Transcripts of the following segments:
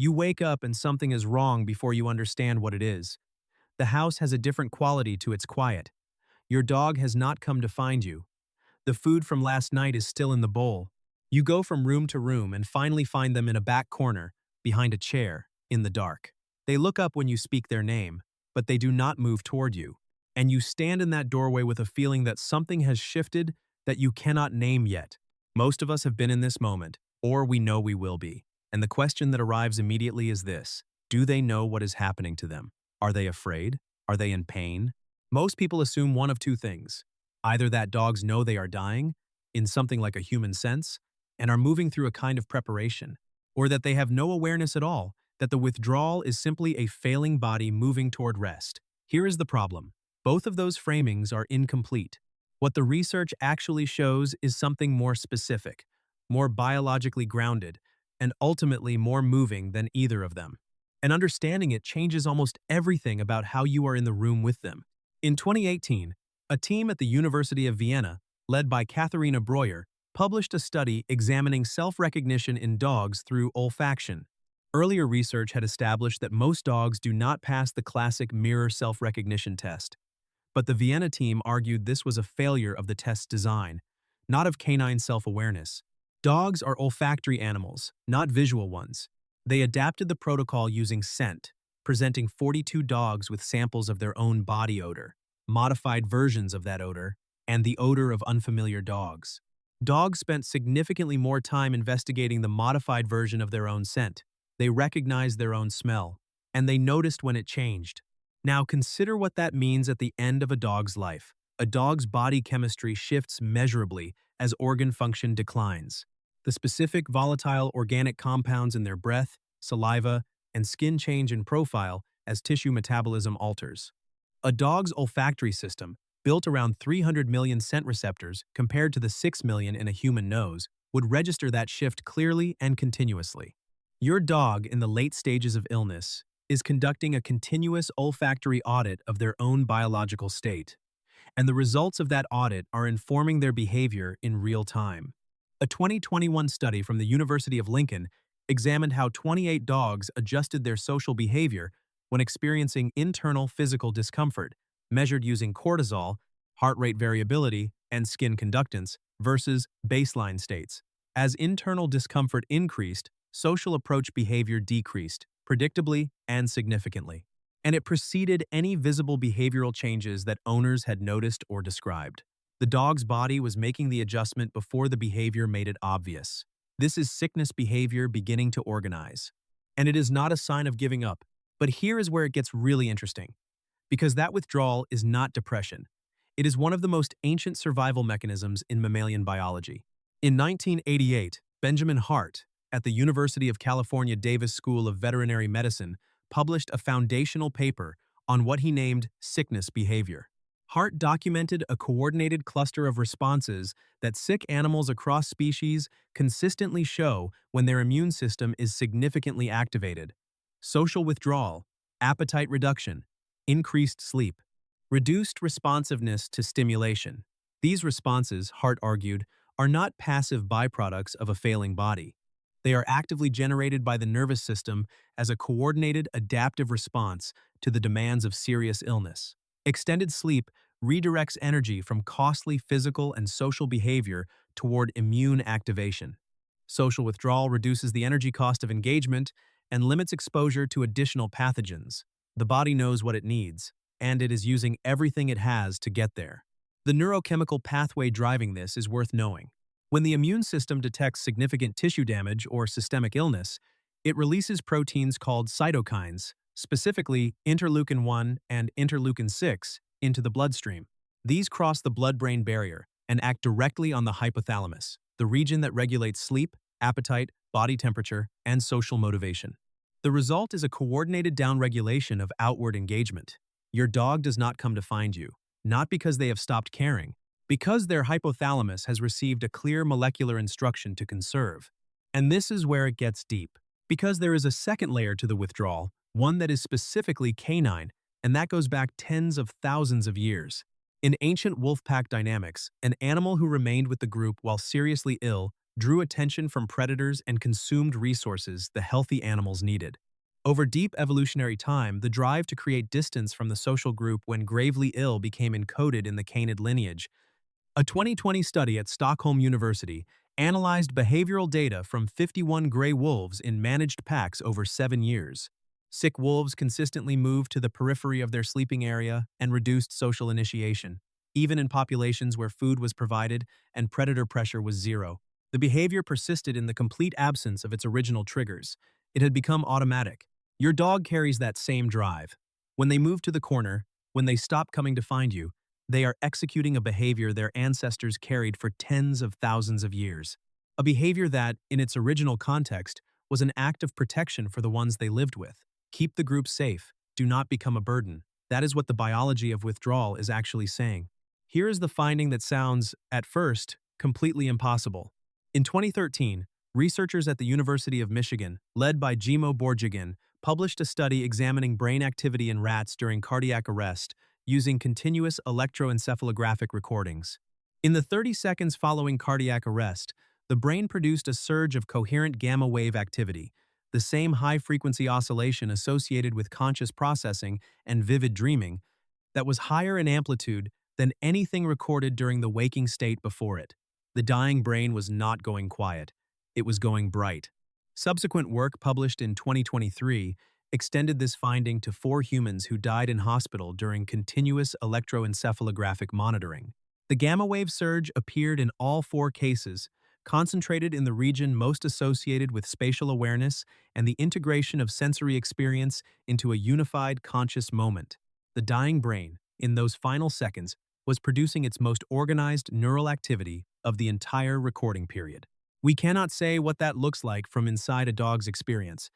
You wake up and something is wrong before you understand what it is. The house has a different quality to its quiet. Your dog has not come to find you. The food from last night is still in the bowl. You go from room to room and finally find them in a back corner, behind a chair, in the dark. They look up when you speak their name, but they do not move toward you. And you stand in that doorway with a feeling that something has shifted that you cannot name yet. Most of us have been in this moment, or we know we will be. And the question that arrives immediately is this: do they know what is happening to them? Are they afraid? Are they in pain? Most people assume one of two things. Either that dogs know they are dying, in something like a human sense, and are moving through a kind of preparation, or that they have no awareness at all, that the withdrawal is simply a failing body moving toward rest. Here is the problem. Both of those framings are incomplete. What the research actually shows is something more specific, more biologically grounded, and ultimately more moving than either of them. And understanding it changes almost everything about how you are in the room with them. In 2018, a team at the University of Vienna, led by Katharina Breuer, published a study examining self-recognition in dogs through olfaction. Earlier research had established that most dogs do not pass the classic mirror self-recognition test. But the Vienna team argued this was a failure of the test's design, not of canine self-awareness. Dogs are olfactory animals, not visual ones. They adapted the protocol using scent, presenting 42 dogs with samples of their own body odor, modified versions of that odor, and the odor of unfamiliar dogs. Dogs spent significantly more time investigating the modified version of their own scent. They recognized their own smell, and they noticed when it changed. Now consider what that means at the end of a dog's life. A dog's body chemistry shifts measurably as organ function declines. The specific volatile organic compounds in their breath, saliva, and skin change in profile as tissue metabolism alters. A dog's olfactory system, built around 300 million scent receptors compared to the 6 million in a human nose, would register that shift clearly and continuously. Your dog, in the late stages of illness, is conducting a continuous olfactory audit of their own biological state, and the results of that audit are informing their behavior in real time. A 2021 study from the University of Lincoln examined how 28 dogs adjusted their social behavior when experiencing internal physical discomfort, measured using cortisol, heart rate variability, and skin conductance, versus baseline states. As internal discomfort increased, social approach behavior decreased, predictably and significantly. And it preceded any visible behavioral changes that owners had noticed or described. The dog's body was making the adjustment before the behavior made it obvious. This is sickness behavior beginning to organize. And it is not a sign of giving up. But here is where it gets really interesting. Because that withdrawal is not depression. It is one of the most ancient survival mechanisms in mammalian biology. In 1988, Benjamin Hart, at the University of California Davis School of Veterinary Medicine, published a foundational paper on what he named sickness behavior. Hart documented a coordinated cluster of responses that sick animals across species consistently show when their immune system is significantly activated: social withdrawal, appetite reduction, increased sleep, reduced responsiveness to stimulation. These responses, Hart argued, are not passive byproducts of a failing body. They are actively generated by the nervous system as a coordinated adaptive response to the demands of serious illness. Extended sleep redirects energy from costly physical and social behavior toward immune activation. Social withdrawal reduces the energy cost of engagement and limits exposure to additional pathogens. The body knows what it needs, and it is using everything it has to get there. The neurochemical pathway driving this is worth knowing. When the immune system detects significant tissue damage or systemic illness, it releases proteins called cytokines, specifically interleukin-1 and interleukin-6, into the bloodstream. These cross the blood-brain barrier and act directly on the hypothalamus, the region that regulates sleep, appetite, body temperature, and social motivation. The result is a coordinated downregulation of outward engagement. Your dog does not come to find you, not because they have stopped caring, because their hypothalamus has received a clear molecular instruction to conserve. And this is where it gets deep, because there is a second layer to the withdrawal, one that is specifically canine, and that goes back tens of thousands of years. In ancient wolf pack dynamics, an animal who remained with the group while seriously ill drew attention from predators and consumed resources the healthy animals needed. Over deep evolutionary time, the drive to create distance from the social group when gravely ill became encoded in the canid lineage. A 2020 study at Stockholm University analyzed behavioral data from 51 gray wolves in managed packs over 7 years. Sick wolves consistently moved to the periphery of their sleeping area and reduced social initiation, even in populations where food was provided and predator pressure was zero. The behavior persisted in the complete absence of its original triggers. It had become automatic. Your dog carries that same drive. When they move to the corner, when they stop coming to find you, they are executing a behavior their ancestors carried for tens of thousands of years. A behavior that, in its original context, was an act of protection for the ones they lived with. Keep the group safe. Do not become a burden. That is what the biology of withdrawal is actually saying. Here is the finding that sounds, at first, completely impossible. In 2013, researchers at the University of Michigan, led by Jimo Borjigin, published a study examining brain activity in rats during cardiac arrest using continuous electroencephalographic recordings. In the 30 seconds following cardiac arrest, the brain produced a surge of coherent gamma wave activity, the same high-frequency oscillation associated with conscious processing and vivid dreaming, that was higher in amplitude than anything recorded during the waking state before it. The dying brain was not going quiet. It was going bright. Subsequent work published in 2023 extended this finding to 4 humans who died in hospital during continuous electroencephalographic monitoring. The gamma wave surge appeared in all 4 cases, concentrated in the region most associated with spatial awareness and the integration of sensory experience into a unified conscious moment. The dying brain, in those final seconds, was producing its most organized neural activity of the entire recording period. We cannot say what that looks like from inside a dog's experience,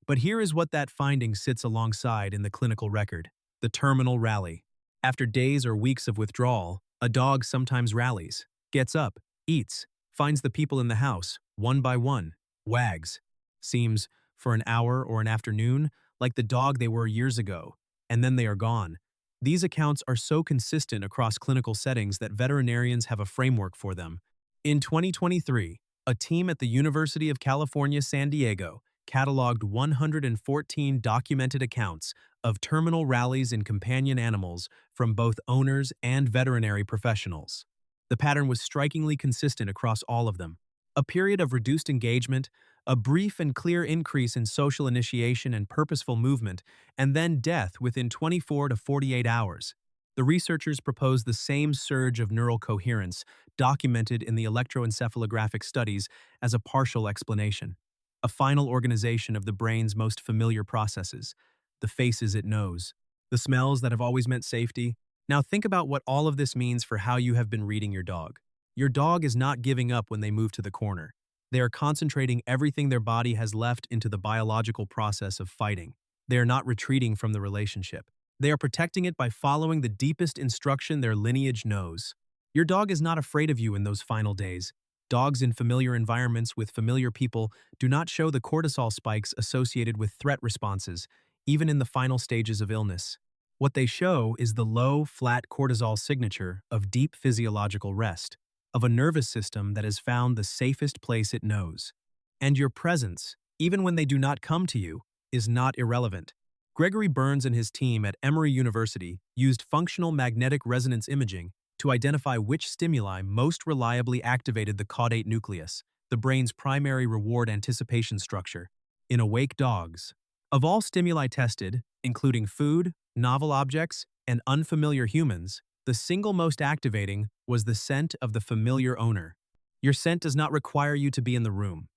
but here is what that finding sits alongside in the clinical record: the terminal rally. After days or weeks of withdrawal, a dog sometimes rallies, gets up, eats, finds the people in the house, one by one, wags. Seems, for an hour or an afternoon, like the dog they were years ago, and then they are gone. These accounts are so consistent across clinical settings that veterinarians have a framework for them. In 2023, a team at the University of California, San Diego cataloged 114 documented accounts of terminal rallies in companion animals from both owners and veterinary professionals. The pattern was strikingly consistent across all of them. A period of reduced engagement, a brief and clear increase in social initiation and purposeful movement, and then death within 24 to 48 hours. The researchers proposed the same surge of neural coherence documented in the electroencephalographic studies as a partial explanation, a final organization of the brain's most familiar processes, the faces it knows, the smells that have always meant safety. Now think about what all of this means for how you have been reading your dog. Your dog is not giving up when they move to the corner. They are concentrating everything their body has left into the biological process of fighting. They are not retreating from the relationship. They are protecting it by following the deepest instruction their lineage knows. Your dog is not afraid of you in those final days. Dogs in familiar environments with familiar people do not show the cortisol spikes associated with threat responses, even in the final stages of illness. What they show is the low, flat cortisol signature of deep physiological rest, of a nervous system that has found the safest place it knows. And your presence, even when they do not come to you, is not irrelevant. Gregory Burns and his team at Emory University used functional magnetic resonance imaging to identify which stimuli most reliably activated the caudate nucleus, the brain's primary reward anticipation structure, in awake dogs. Of all stimuli tested, including food, novel objects, and unfamiliar humans, the single most activating was the scent of the familiar owner. Your scent does not require you to be in the room.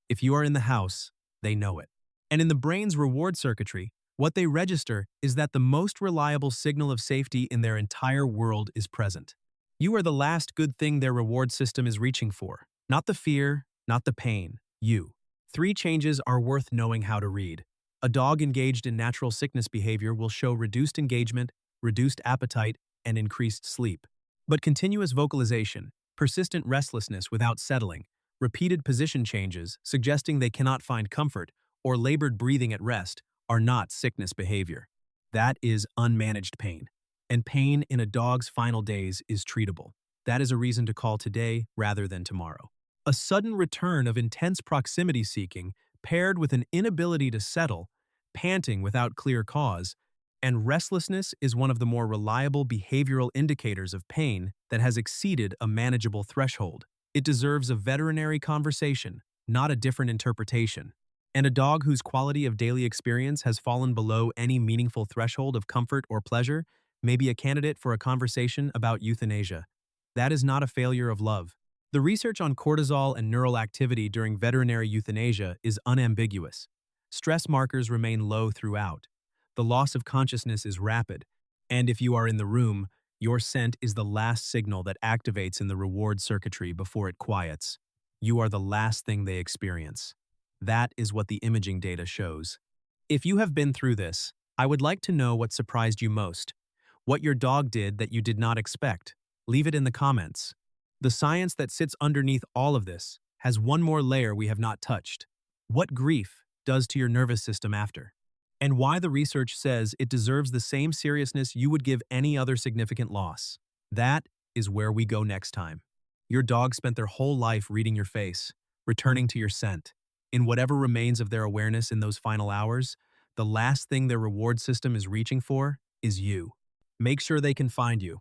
If you are in the house, they know it. And in the brain's reward circuitry, what they register is that the most reliable signal of safety in their entire world is present. You are the last good thing their reward system is reaching for. Not the fear, not the pain, you. 3 changes are worth knowing how to read. A dog engaged in natural sickness behavior will show reduced engagement, reduced appetite, and increased sleep. But continuous vocalization, persistent restlessness without settling, repeated position changes suggesting they cannot find comfort, or labored breathing at rest are not sickness behavior. That is unmanaged pain. And pain in a dog's final days is treatable. That is a reason to call today rather than tomorrow. A sudden return of intense proximity seeking, paired with an inability to settle, panting without clear cause, and restlessness is one of the more reliable behavioral indicators of pain that has exceeded a manageable threshold. It deserves a veterinary conversation, not a different interpretation. And a dog whose quality of daily experience has fallen below any meaningful threshold of comfort or pleasure may be a candidate for a conversation about euthanasia. That is not a failure of love. The research on cortisol and neural activity during veterinary euthanasia is unambiguous. Stress markers remain low throughout. The loss of consciousness is rapid, and if you are in the room, your scent is the last signal that activates in the reward circuitry before it quiets. You are the last thing they experience. That is what the imaging data shows. If you have been through this, I would like to know what surprised you most. What your dog did that you did not expect. Leave it in the comments. The science that sits underneath all of this has one more layer we have not touched. What grief does to your nervous system after. And why the research says it deserves the same seriousness you would give any other significant loss. That is where we go next time. Your dog spent their whole life reading your face, returning to your scent. In whatever remains of their awareness in those final hours, the last thing their reward system is reaching for is you. Make sure they can find you.